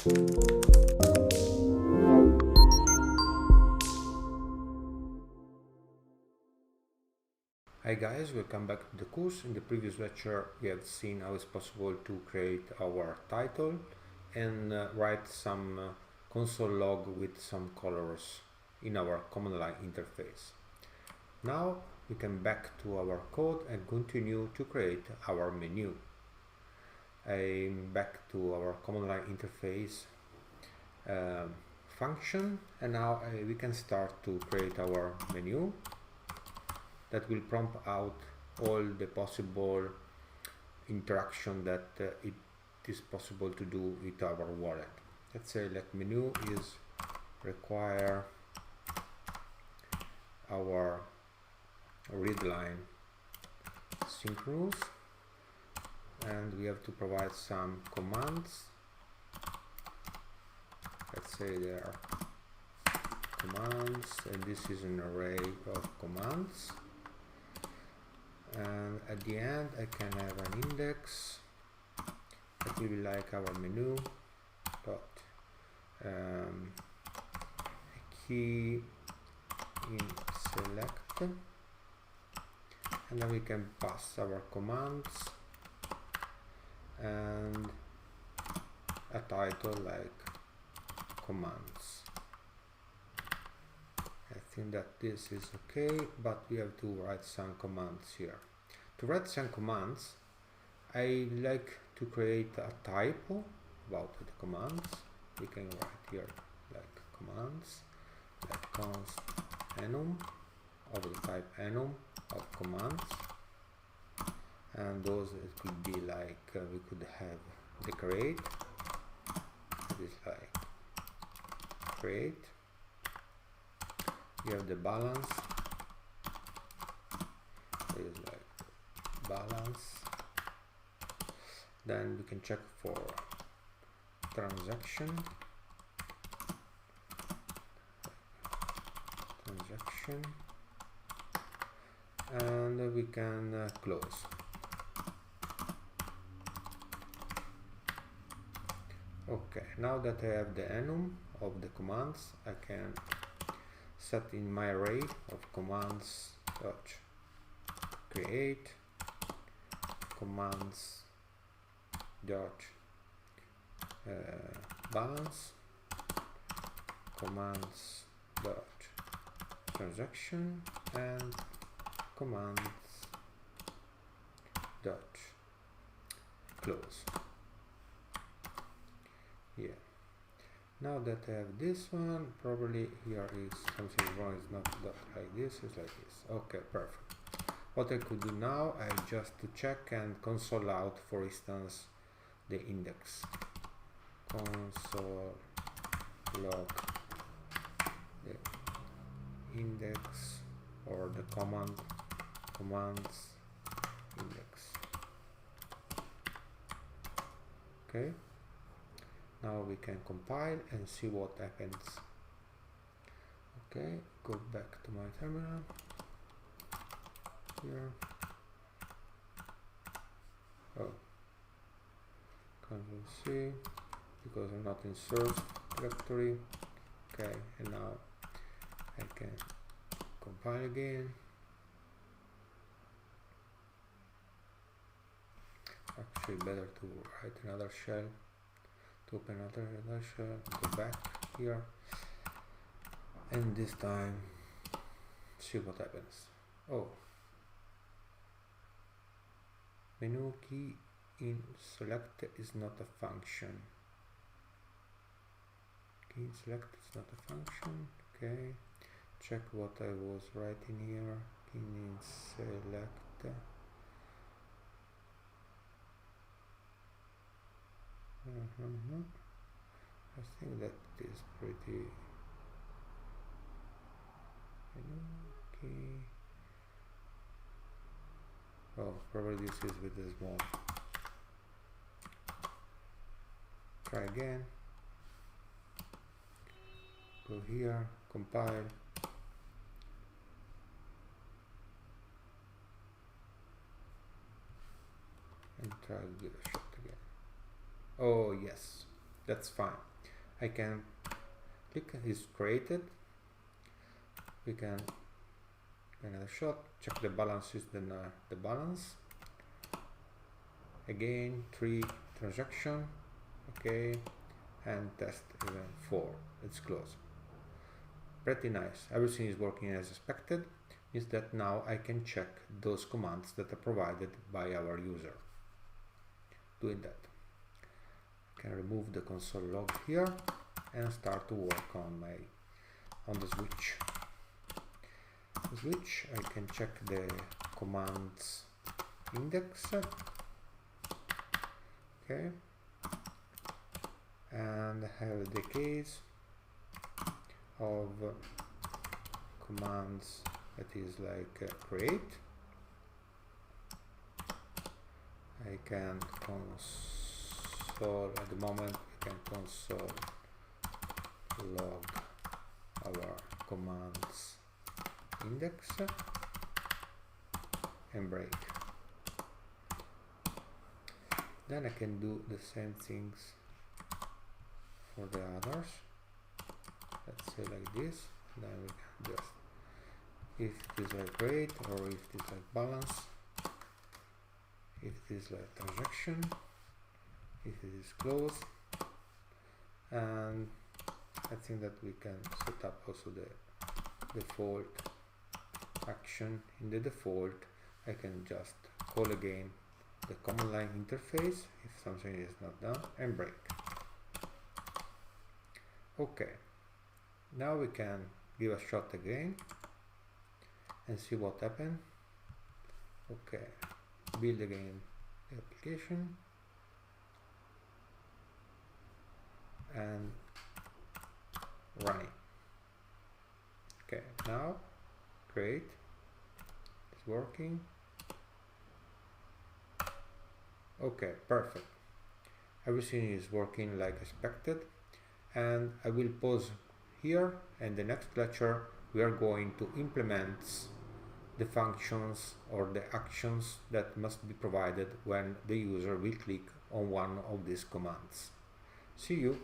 Hi guys, welcome back to the course. In the previous lecture we have seen how it's possible to create our title and write some console log with some colors in our command line interface. Now we can back to our code and continue to create our menu. I'm back to our command line interface function, and now we can start to create our menu that will prompt out all the possible interaction that it is possible to do with our wallet. Let's say that menu is require our readline synchronous, and we have to provide some commands. Let's say there are commands, and this is an array of commands. And at the end I can have an index that will be like our menu dot a key in select, and then we can pass our commands and a title like commands. I think that this is okay, but we have to write some commands here. To write some commands, I like to create a typo about the commands. We can write here like commands, like const enum of the type enum of commands, and those it could be like we could have the create, it is like create. You have the balance, it is like balance. Then we can check for transaction, and we can close. Okay, now that I have the enum of the commands, I can set in my array of commands dot create commands dot balance commands dot transaction and commands dot close. Yeah. Now that I have this one, probably here is something wrong. It's not like this, it's like this. Okay, perfect. What I could do now, I just to check and console out, for instance, the index. Console log the index or the commands index. Okay. Now we can compile and see what happens. Okay, go back to my terminal here. Oh, Control C because I'm not in source directory. Okay, and now I can compile again. Actually, better to write another shell. Open another shell, go back here, and this time see what happens. Oh, menu key in select is not a function. Key in select is not a function. Okay, check what I was writing here. Key in select. I think that is pretty okay. Oh, probably this is with the small. Try again. Go here, compile. And try to give a shot again. Oh yes, that's fine. I can click is created. We can another shot, check the balance is the balance. Again 3 transaction, okay, and test event 4. It's close. Pretty nice. Everything is working as expected. Is that now I can check those commands that are provided by our user. Doing that, I can remove the console log here and start to work on the switch. The switch, I can check the commands index, okay, and have the case of commands that is like create. I can console at the moment. I can console log our commands index and break. Then I can do the same things for the others. Let's say like this. Then we can just, if it is like create, or if it is like balance, if it is like transaction, if it is close, and I think that we can set up also the default action. In the default, I can just call again the command line interface if something is not done and break. Okay, now we can give a shot again and see what happened. Okay, build again the application and run it. Okay, now great, it's working. Okay, perfect. Everything is working like expected, and I will pause here, and the next lecture we are going to implement the functions or the actions that must be provided when the user will click on one of these commands. See you.